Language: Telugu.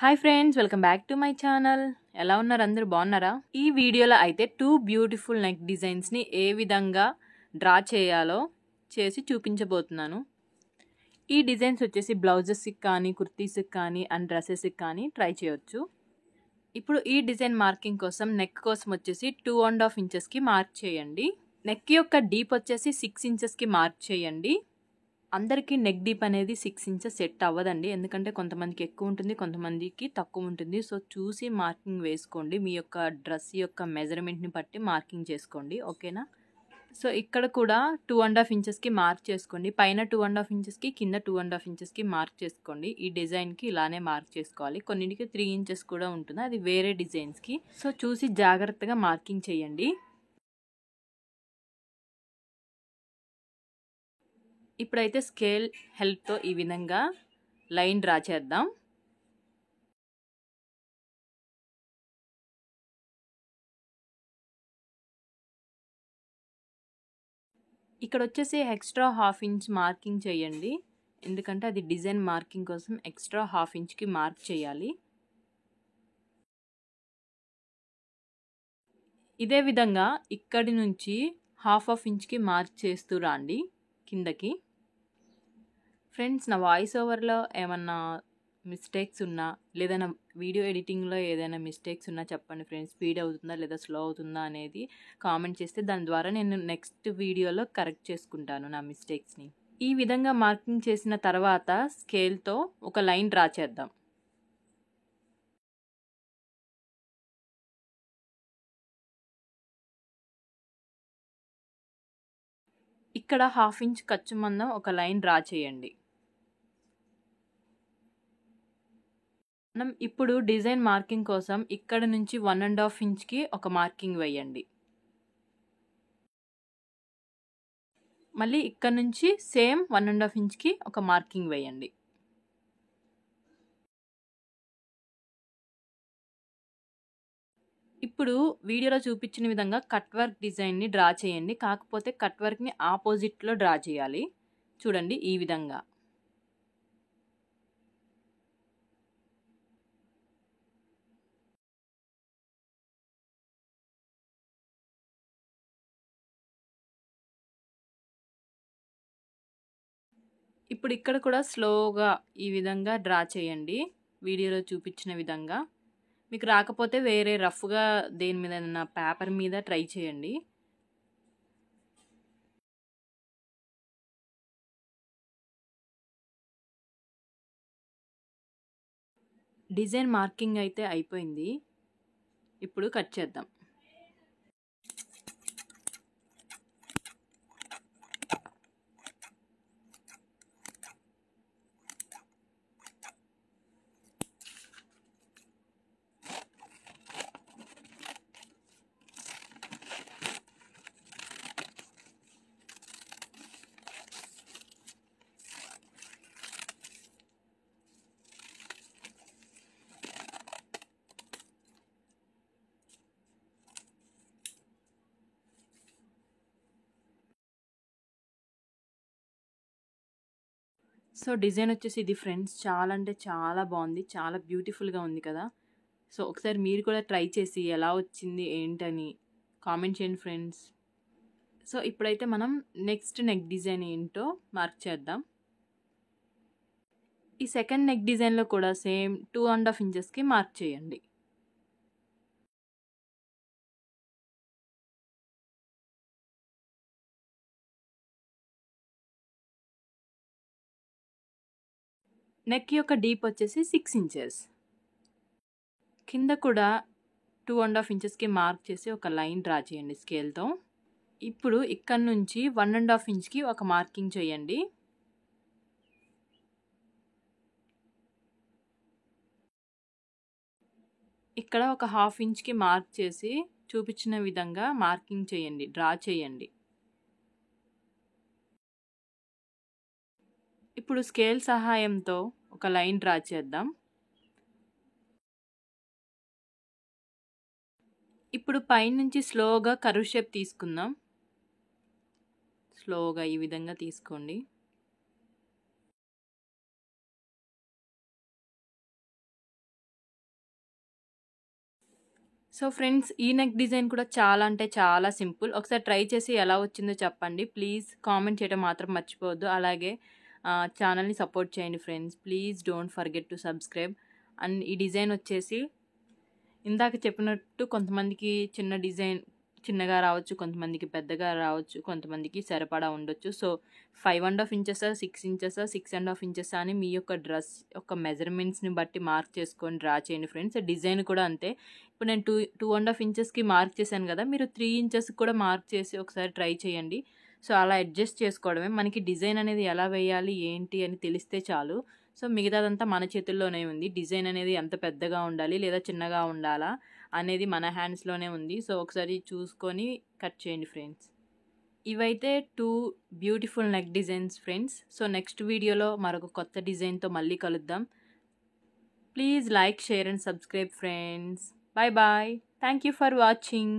Hi friends, welcome back to my channel. ఎలా ఉన్నారు? అందరూ బాగున్నారా? ఈ వీడియోలో అయితే 2 బ్యూటిఫుల్ నెక్ డిజైన్స్ని ఏ విధంగా డ్రా చేయాలో చేసి చూపించబోతున్నాను. ఈ డిజైన్స్ వచ్చేసి బ్లౌజెస్కి కానీ, కుర్తీస్కి కానీ అండ్ డ్రెస్సెస్కి కానీ ట్రై చేయొచ్చు. ఇప్పుడు ఈ డిజైన్ మార్కింగ్ కోసం నెక్ కోసం వచ్చేసి 2.5 ఇంచెస్కి మార్క్ చేయండి. నెక్ యొక్క డీప్ వచ్చేసి 6 ఇంచెస్కి మార్క్ చేయండి. అందరికీ నెక్ డీప్ అనేది 6 ఇంచెస్ సెట్ అవ్వదండి, ఎందుకంటే కొంతమందికి ఎక్కువ ఉంటుంది, కొంతమందికి తక్కువ ఉంటుంది. సో చూసి మార్కింగ్ వేసుకోండి. మీ యొక్క డ్రెస్ యొక్క మెజర్మెంట్ని బట్టి మార్కింగ్ చేసుకోండి, ఓకేనా? సో ఇక్కడ కూడా 2.5 ఇంచెస్కి మార్క్ చేసుకోండి. పైన 2.5 ఇంచెస్కి, కింద 2.5 ఇంచెస్కి మార్క్ చేసుకోండి. ఈ డిజైన్కి ఇలానే మార్క్ చేసుకోవాలి. కొన్నిటికి 3 ఇంచెస్ కూడా ఉంటుంది, అది వేరే డిజైన్స్కి. సో చూసి జాగ్రత్తగా మార్కింగ్ చేయండి. ఇప్పుడైతే స్కేల్ హెల్ప్తో ఈ విధంగా లైన్ డ్రా చేద్దాం. ఇక్కడ వచ్చేసి ఎక్స్ట్రా 1/2 ఇంచ్ మార్కింగ్ చేయండి, ఎందుకంటే అది డిజైన్ మార్కింగ్ కోసం ఎక్స్ట్రా 1/2 ఇంచ్కి మార్క్ చేయాలి. ఇదే విధంగా ఇక్కడి నుంచి 1/2 ఇంచ్కి మార్క్ చేస్తూ రండి కిందకి. ఫ్రెండ్స్, నా వాయిస్ ఓవర్లో ఏమన్నా మిస్టేక్స్ ఉన్నా, లేదా నా వీడియో ఎడిటింగ్లో ఏదైనా మిస్టేక్స్ ఉన్నా చెప్పండి ఫ్రెండ్స్. స్పీడ్ అవుతుందా లేదా స్లో అవుతుందా అనేది కామెంట్ చేస్తే దాని ద్వారా నేను నెక్స్ట్ వీడియోలో కరెక్ట్ చేసుకుంటాను నా మిస్టేక్స్ని. ఈ విధంగా మార్కింగ్ చేసిన తర్వాత స్కేల్తో ఒక లైన్ డ్రా చేద్దాం. ఇక్కడ 1/2 ఇంచ్ ఖర్చు మందం ఒక లైన్ డ్రా చేయండి. మనం ఇప్పుడు డిజైన్ మార్కింగ్ కోసం ఇక్కడ నుంచి 1.5 ఇంచ్కి ఒక మార్కింగ్ వేయండి. మళ్ళీ ఇక్కడ నుంచి సేమ్ 1.5 ఇంచ్కి ఒక మార్కింగ్ వేయండి. ఇప్పుడు వీడియోలో చూపించిన విధంగా కట్ వర్క్ డిజైన్ని డ్రా చేయండి. కాకపోతే కట్ వర్క్ని ఆపోజిట్లో డ్రా చేయాలి. చూడండి ఈ విధంగా. ఇప్పుడు ఇక్కడ కూడా స్లోగా ఈ విధంగా డ్రా చేయండి, వీడియోలో చూపించిన విధంగా. మీకు రాకపోతే వేరే రఫ్గా దేని మీద పేపర్ మీద ట్రై చేయండి. డిజైన్ మార్కింగ్ అయితే అయిపోయింది. ఇప్పుడు కట్ చేద్దాం. సో డిజైన్ వచ్చేసి ఇది ఫ్రెండ్స్, చాలా అంటే చాలా బాగుంది, చాలా బ్యూటిఫుల్గా ఉంది కదా. సో ఒకసారి మీరు కూడా ట్రై చేసి ఎలా వచ్చింది ఏంటని కామెంట్ చేయండి ఫ్రెండ్స్. సో ఇప్పుడైతే మనం నెక్స్ట్ నెక్ డిజైన్ ఏంటో మార్క్ చేద్దాం. ఈ సెకండ్ నెక్ డిజైన్లో కూడా సేమ్ 2.5 ఇంచెస్కి మార్క్ చేయండి. నెక్ యొక్క డీప్ వచ్చేసి 6 ఇంచెస్. కింద కూడా 2.5 ఇంచెస్కి మార్క్ చేసి ఒక లైన్ డ్రా చేయండి స్కేల్తో. ఇప్పుడు ఇక్కడ నుంచి 1.5 ఇంచ్కి ఒక మార్కింగ్ చేయండి. ఇక్కడ ఒక 1/2 ఇంచ్కి మార్క్ చేసి చూపించిన విధంగా మార్కింగ్ చేయండి, డ్రా చేయండి. ఇప్పుడు స్కేల్ సహాయంతో ఒక లైన్ డ్రా చేద్దాం. ఇప్పుడు పైనుంచి స్లోగా కర్వ్ షేప్ తీసుకుందాం. స్లోగా ఈ విధంగా తీసుకోండి. సో ఫ్రెండ్స్, ఈ నెక్ డిజైన్ కూడా చాలా అంటే చాలా సింపుల్. ఒకసారి ట్రై చేసి ఎలా వచ్చిందో చెప్పండి. ప్లీజ్ కామెంట్ చేయడం మాత్రం మర్చిపోవద్దు. అలాగే ఛానల్ని సపోర్ట్ చేయండి friends. Please don't forget to subscribe. And ఈ డిజైన్ వచ్చేసి ఇందాక చెప్పినట్టు కొంతమందికి చిన్న డిజైన్ చిన్నగా రావచ్చు, కొంతమందికి పెద్దగా రావచ్చు, కొంతమందికి సరిపడా ఉండొచ్చు. సో 5.5 ఇంచెసా, 6 ఇంచెసా, 6.5 ఇంచెసా అని మీ యొక్క డ్రెస్ యొక్క మెజర్మెంట్స్ని బట్టి మార్క్ చేసుకొని డ్రా చేయండి ఫ్రెండ్స్. డిజైన్ కూడా అంతే. ఇప్పుడు నేను 2.5 ఇంచెస్కి మార్క్ చేశాను కదా, మీరు 3 ఇంచెస్కి కూడా మార్క్ చేసి ఒకసారి ట్రై చేయండి. సో అలా అడ్జస్ట్ చేసుకోవడమే. మనకి డిజైన్ అనేది ఎలా వేయాలి ఏంటి అని తెలిస్తే చాలు. సో మిగతాదంతా మన చేతుల్లోనే ఉంది. డిజైన్ అనేది ఎంత పెద్దగా ఉండాలి లేదా చిన్నగా ఉండాలా అనేది మన హ్యాండ్స్లోనే ఉంది. సో ఒకసారి చూసుకొని కట్ చేయండి ఫ్రెండ్స్. ఇవైతే 2 beautiful neck designs friends. So next వీడియోలో మరొక కొత్త డిజైన్తో మళ్ళీ కలుద్దాం. Please like, share and subscribe friends. Bye bye. Thank you for watching.